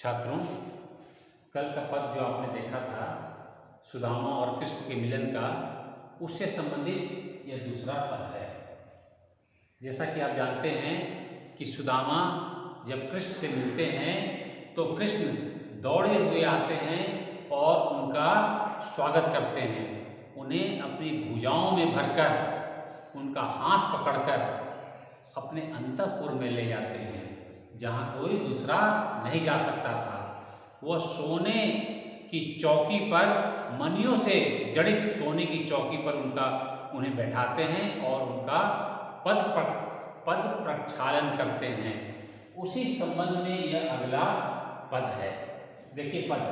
छात्रों, कल का पद जो आपने देखा था सुदामा और कृष्ण के मिलन का, उससे संबंधित यह दूसरा पद है। जैसा कि आप जानते हैं कि सुदामा जब कृष्ण से मिलते हैं तो कृष्ण दौड़े हुए आते हैं और उनका स्वागत करते हैं। उन्हें अपनी भुजाओं में भरकर उनका हाथ पकड़कर अपने अंतःपुर में ले जाते हैं, जहाँ कोई दूसरा नहीं जा सकता था। वह सोने की चौकी पर, मणियों से जड़ित सोने की चौकी पर उन्हें बैठाते हैं और उनका पद प्रक्षालन करते हैं। उसी संबंध में यह अगला पद है। देखिए पद,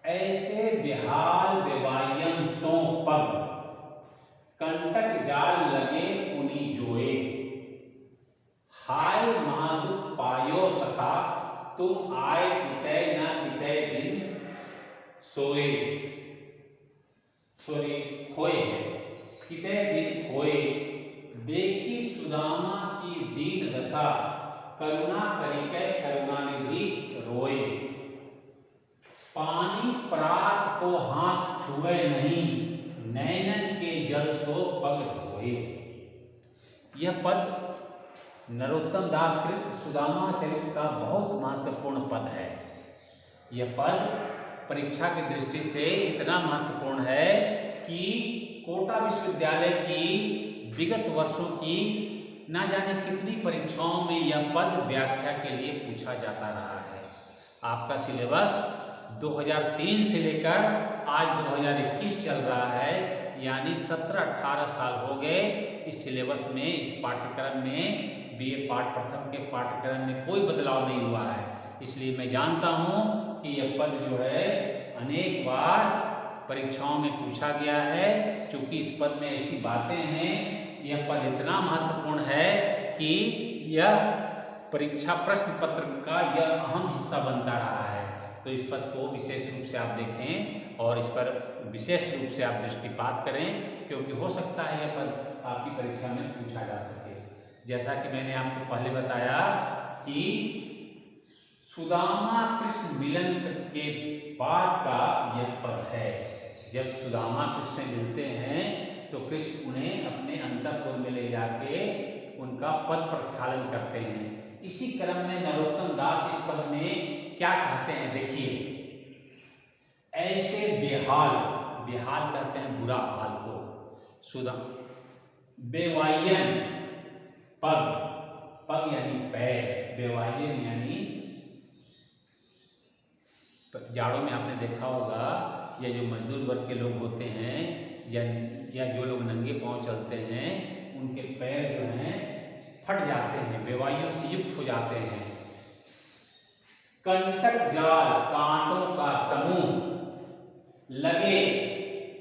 ऐसे बिहाल बेवायन सो पग, कंटक जाल लगे पुनि जोए, हाय महादुख पायो सखा, तुम आए पितय न पितय दिन सोए। खोए है, पितय दिन खोए, देखी सुदामा की दीन दशा, करुणा करिकै करुणानिधि रोए, पानी परात को हाथ छुए नहीं, नैनन के जल सो पग धोए। यह पद नरोत्तम दास कृत सुदामा चरित्र का बहुत महत्वपूर्ण पद है। यह पद परीक्षा की दृष्टि से इतना महत्वपूर्ण है कि कोटा विश्वविद्यालय की विगत वर्षों की ना जाने कितनी परीक्षाओं में यह पद व्याख्या के लिए पूछा जाता रहा है। आपका सिलेबस 2003 से लेकर आज 2021 चल रहा है, यानी 17-18 साल हो गए इस सिलेबस में, इस पाठ्यक्रम में, बीए पाठ प्रथम के पाठ्यक्रम में कोई बदलाव नहीं हुआ है। इसलिए मैं जानता हूँ कि यह पद जो है अनेक बार परीक्षाओं में पूछा गया है। क्योंकि इस पद में ऐसी बातें हैं, यह पद इतना महत्वपूर्ण है कि यह परीक्षा प्रश्न पत्र का यह अहम हिस्सा बनता रहा है। तो इस पद को विशेष रूप से आप देखें और इस पर विशेष रूप से आप दृष्टिपात करें, क्योंकि हो सकता है यह पद आपकी परीक्षा में पूछा जा सके। जैसा कि मैंने आपको पहले बताया कि सुदामा कृष्ण मिलन के बाद का यह पद है। जब सुदामा कृष्ण से मिलते हैं तो कृष्ण उन्हें अपने अंतःपुर में ले जाके उनका पद प्रक्षालन करते हैं। इसी क्रम में नरोत्तम दास इस पद में क्या कहते हैं, देखिए, ऐसे बेहाल, बेहाल कहते हैं बुरा हाल को, बेवायन पग, पग यानी पैर, बेवायन यानी जाड़ों में आपने देखा होगा या जो मजदूर वर्ग के लोग होते हैं या जो लोग नंगे पांव चलते हैं, उनके पैर जो हैं फट जाते हैं, बेवाइयों से युक्त हो जाते हैं। कंटक जाल, कांटों का समूह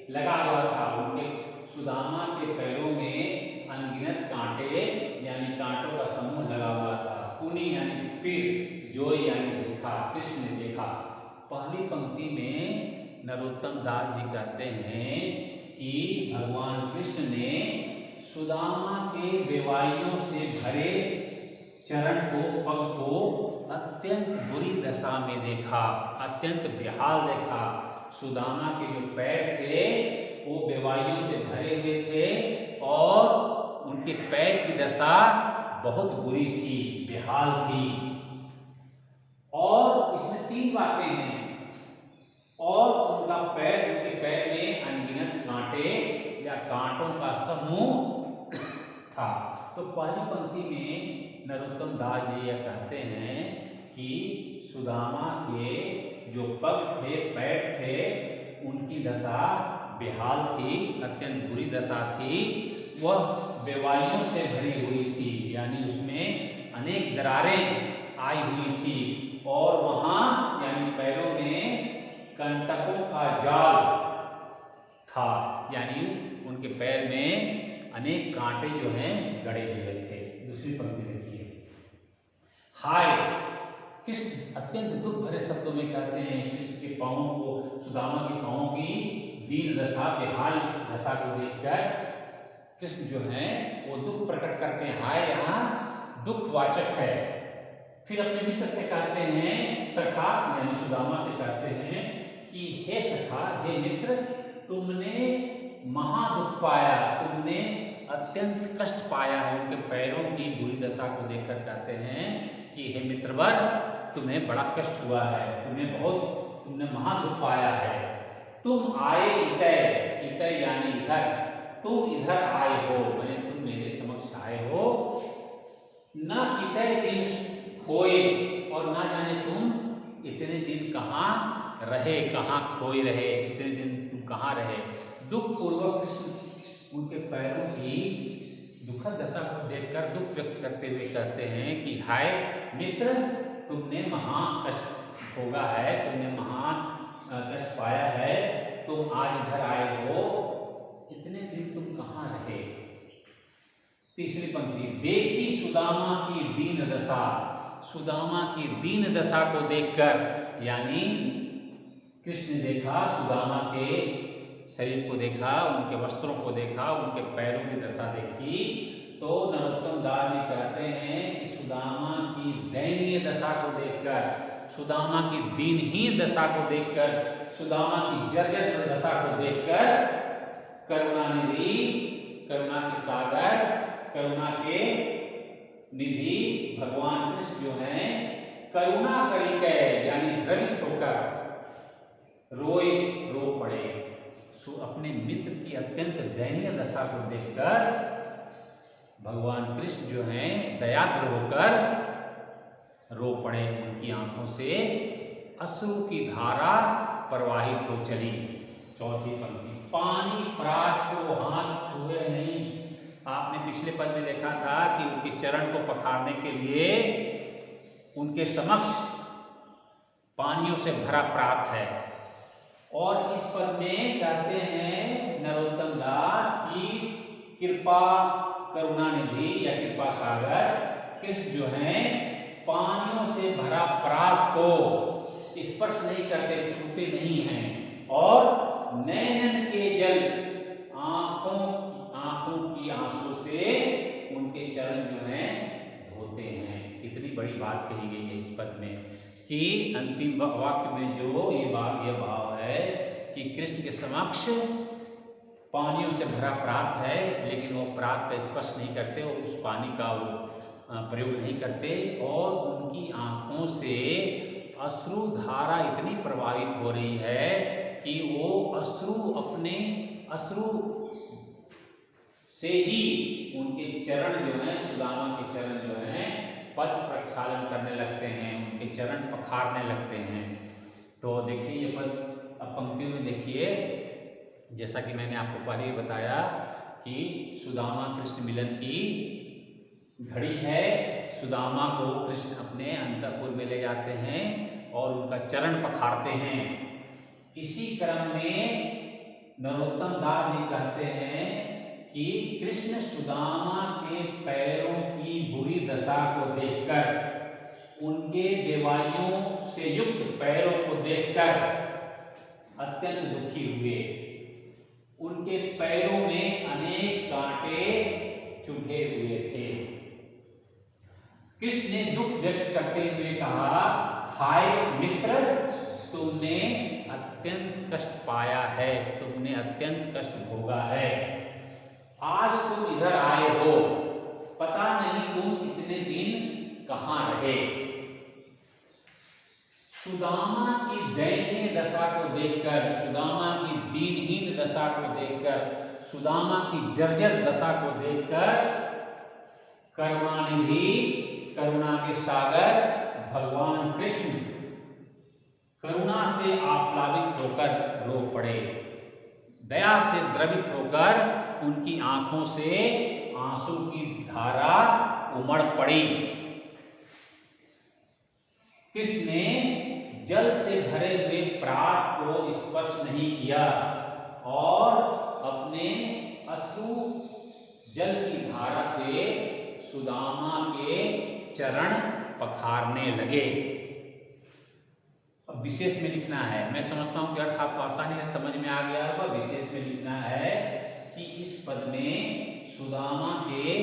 लगा हुआ था। उनके सुदामा के पैरों में अनगिनत कांटे यानी कांटों का समूह लगा हुआ था। पुनि यानी फिर, जोय यानी देखा, कृष्ण ने देखा। पहली पंक्ति में नरोत्तम दास जी कहते हैं कि भगवान कृष्ण ने सुदामा के बेवाइयों से भरे चरण को, पग को अत्यंत बुरी दशा में देखा, अत्यंत बेहाल देखा। सुदामा के जो पैर थे वो बेवाइयों से भरे हुए थे और उनके पैर की दशा बहुत बुरी थी, बेहाल थी। और इसमें 3 बातें हैं। और उनका पैर, उनके पैर में अनगिनत कांटे या कांटों का समूह था। तो पहली पंक्ति में नरोत्तम दास जी यह कहते हैं कि सुदामा के जो पग थे, पैर थे, उनकी दशा बेहाल थी, अत्यंत बुरी दशा थी। वह बेवाइयों से भरी हुई थी, यानी उसमें अनेक दरारें आई हुई थी और वहाँ यानी पैरों में कंटकों का जाल था, यानी उनके पैर में अनेक कांटे जो हैं गड़े हुए थे। दूसरी पंक्ति देखिए, हाय, कृष्ण अत्यंत दुख भरे शब्दों में कहते हैं कृष्ण के पांवों को, सुदामा के पांवों की दीन दशा, बेहाल दशा को देखकर कृष्ण जो है वो दुख प्रकट करते हैं। हाय यहाँ दुखवाचक है। फिर अपने मित्र से कहते हैं, सखा यानी सुदामा से कहते हैं कि हे सखा, हे मित्र, तुमने महा दुख पाया, तुमने अत्यंत कष्ट पाया है। उनके पैरों की बुरी दशा को देखकर कहते हैं कि हे मित्रवर, तुम्हें बड़ा कष्ट हुआ है, तुमने महा दुख पाया है। तुम आए इतय, इतय यानी इधर, तुम इधर आए हो, मैंने तुम मेरे समक्ष आए हो। न कितय दिन खोए, और ना जाने तुम इतने दिन कहाँ रहे, कहाँ खोए रहे, इतने दिन तुम कहाँ रहे। दुख पूर्वक कृष्ण उनके पैरों की दुखद दशा को देखकर दुख व्यक्त करते हुए कहते हैं कि हाय मित्र, तुमने महान कष्ट भोगा है, तुमने महान कष्ट पाया है, तुम आज इधर आए हो, इतने दिन तुम कहाँ रहे। तीसरी पंक्ति, देखी सुदामा की दीन दशा, सुदामा की दीन दशा को देखकर, यानी कृष्ण ने देखा, सुदामा के शरीर को देखा, उनके वस्त्रों को देखा, उनके पैरों की दशा देखी, तो नरोत्तम दास जी कहते हैं कि सुदामा की दयनीय दशा को देखकर, सुदामा की दीनहीन दशा को देखकर, सुदामा की जर्जर दशा को देखकर करुणानिधि, करुणा के सागर, करुणा के निधि भगवान कृष्ण जो हैं, करुणा करिके यानी द्रवित होकर रोए, रो पड़े। अपने मित्र की अत्यंत दयनीय दशा को देखकर भगवान कृष्ण जो हैं दयाद्र होकर रो पड़े। उनकी आंखों से अश्रु की धारा प्रवाहित हो चली। चौथी पंक्ति, पानी परात को हाथ छुए नहीं। आपने पिछले पद में देखा था कि उनके चरण को पखारने के लिए उनके समक्ष पानियों से भरा प्रात है, और इस पद में कहते हैं नरोत्तम दास की कृपा करुणानिधि या कृपा सागर कृष्ण जो हैं पानियों से भरा प्रात को स्पर्श नहीं करते, छूते नहीं हैं, और नैनन के जल, आंखों की आंसू से उनके चरण जो हैं धोते हैं। इतनी बड़ी बात कही गई है इस पद में कि अंतिम वाक्य में जो ये भाव है कि कृष्ण के समक्ष पानियों से भरा प्रात है, लेकिन वो प्रात का स्पर्श नहीं करते, वो उस पानी का वो प्रयोग नहीं करते, और उनकी आंखों से अश्रु धारा इतनी प्रवाहित हो रही है कि वो अपने अश्रु से ही उनके चरण जो हैं, सुदामा के चरण जो हैं पद प्रक्षालन करने लगते हैं, उनके चरण पखारने लगते हैं। तो देखिए ये पद अब पंक्तियों में देखिए, जैसा कि मैंने आपको पहले ही बताया कि सुदामा कृष्ण मिलन की घड़ी है। सुदामा को कृष्ण अपने अंतःपुर में ले जाते हैं और उनका चरण पखारते हैं। इसी क्रम में नरोत्तम दास जी कहते हैं कि कृष्ण सुदामा के पैरों की बुरी दशा को देखकर, उनके बेवाइयों से युक्त पैरों को देखकर अत्यंत दुखी हुए। उनके पैरों में अनेक कांटे चुभे हुए थे। कृष्ण ने दुख व्यक्त करते हुए कहा, हाय मित्र, तुमने अत्यंत कष्ट पाया है, तुमने अत्यंत कष्ट भोगा है। आज तुम इधर आए हो, पता नहीं तुम इतने दिन कहाँ रहे। सुदामा की दयनीय दशा को देखकर, सुदामा की दीनहीन दशा को देखकर, सुदामा की जर्जर दशा को देखकर करुणानिधि, करुणा के सागर भगवान कृष्ण करुणा से आप्लावित होकर रो पड़े। दया से द्रवित होकर उनकी आंखों से आंसू की धारा उमड़ पड़ी। कृष्ण ने जल से भरे हुए प्रात को स्पर्श नहीं किया और अपने अश्रु जल की धारा से सुदामा के चरण पखारने लगे। अब विशेष में लिखना है, मैं समझता हूं कि अर्थ आपको आसानी से समझ में आ गया होगा। विशेष में लिखना है कि इस पद में सुदामा के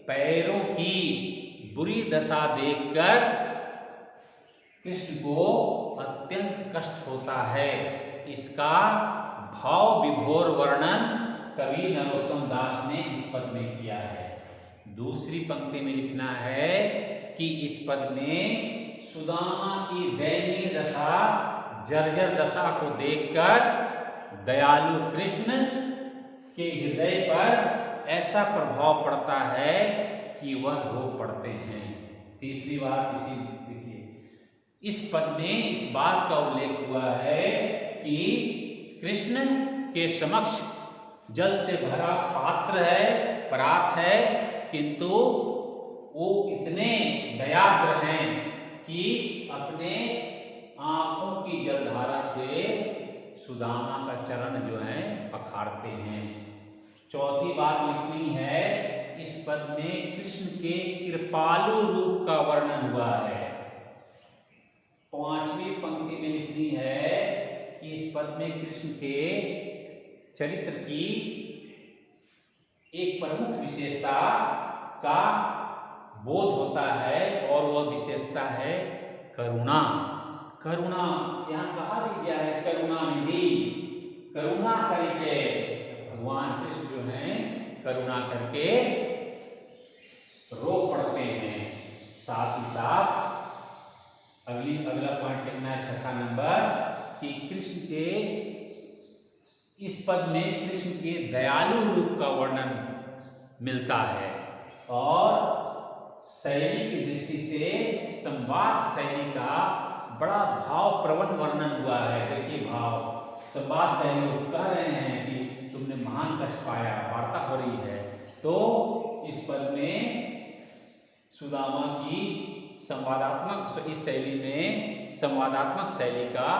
पैरों की बुरी दशा देखकर कृष्ण को अत्यंत कष्ट होता है। इसका भाव विभोर वर्णन कवि नरोत्तम दास ने इस पद में किया है। दूसरी पंक्ति में लिखना है कि इस पद में सुदामा की दयनीय दशा, जर्जर दशा को देखकर दयालु कृष्ण के हृदय पर ऐसा प्रभाव पड़ता है कि वह रो पड़ते हैं। तीसरी बात इसी देखिए, इस पद में इस बात का उल्लेख हुआ है कि कृष्ण के समक्ष जल से भरा पात्र है, परात है, किंतु वो इतने दयाद्र हैं कि अपने आंखों की जलधारा से सुदामा का चरण जो है पखारते हैं। चौथी बात लिखनी है, इस पद में कृष्ण के कृपालु रूप का वर्णन हुआ है। पांचवी पंक्ति में लिखनी है कि इस पद में कृष्ण के चरित्र की एक प्रमुख विशेषता का बोध होता है और वह विशेषता है करुणा। करुणा यहाँ कहा भी गया है, करुणा निधि, करुणा करके भगवान कृष्ण जो हैं करुणा करके रो पड़ते हैं। साथ ही साथ अगला पॉइंट लिखना है, छठा नंबर, कि कृष्ण के इस पद में कृष्ण के दयालु रूप का वर्णन मिलता है और शैली की दृष्टि से संवाद शैली का बड़ा भाव प्रवण वर्णन हुआ है। देखिए भाव, संवाद शैली लोग कह रहे हैं कि तुमने महान कष्ट पाया, वार्ता हो रही है, तो इस पद में सुदामा की संवादात्मक, इस शैली में संवादात्मक शैली का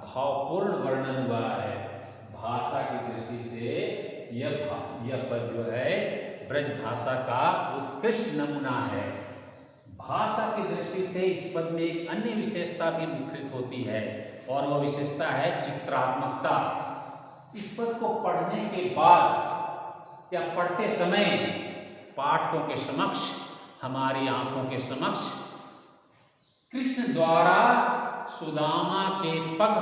भावपूर्ण वर्णन हुआ है। भाषा की दृष्टि से यह पद जो है ब्रज भाषा का उत्कृष्ट नमूना है। भाषा की दृष्टि से इस पद में एक अन्य विशेषता भी मुखरित होती है और वह विशेषता है चित्रात्मकता। इस पद को पढ़ने के बाद या पढ़ते समय पाठकों के समक्ष, हमारी आंखों के समक्ष कृष्ण द्वारा सुदामा के पग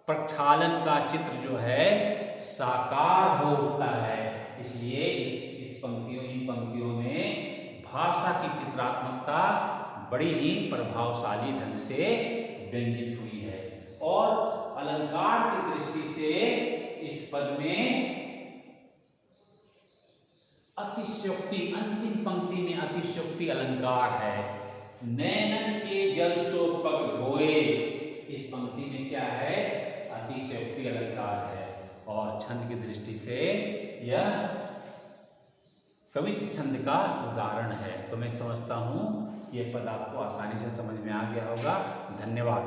प्रक्षालन का चित्र जो है साकार हो उठता है। इसलिए इन पंक्तियों में भाषा की चित्रात्मकता बड़ी ही प्रभावशाली ढंग से व्यंजित हुई है। और अलंकार की दृष्टि से इस पद में अतिशयोक्ति, अंतिम पंक्ति में अतिशयोक्ति अलंकार है। नैनन के जल सो पग धोए, इस पंक्ति में क्या है, अतिशयोक्ति अलंकार है। और छंद की दृष्टि से यह कवित्व छंद का उदाहरण है। तो मैं समझता हूँ ये पद आपको आसानी से समझ में आ गया होगा। धन्यवाद।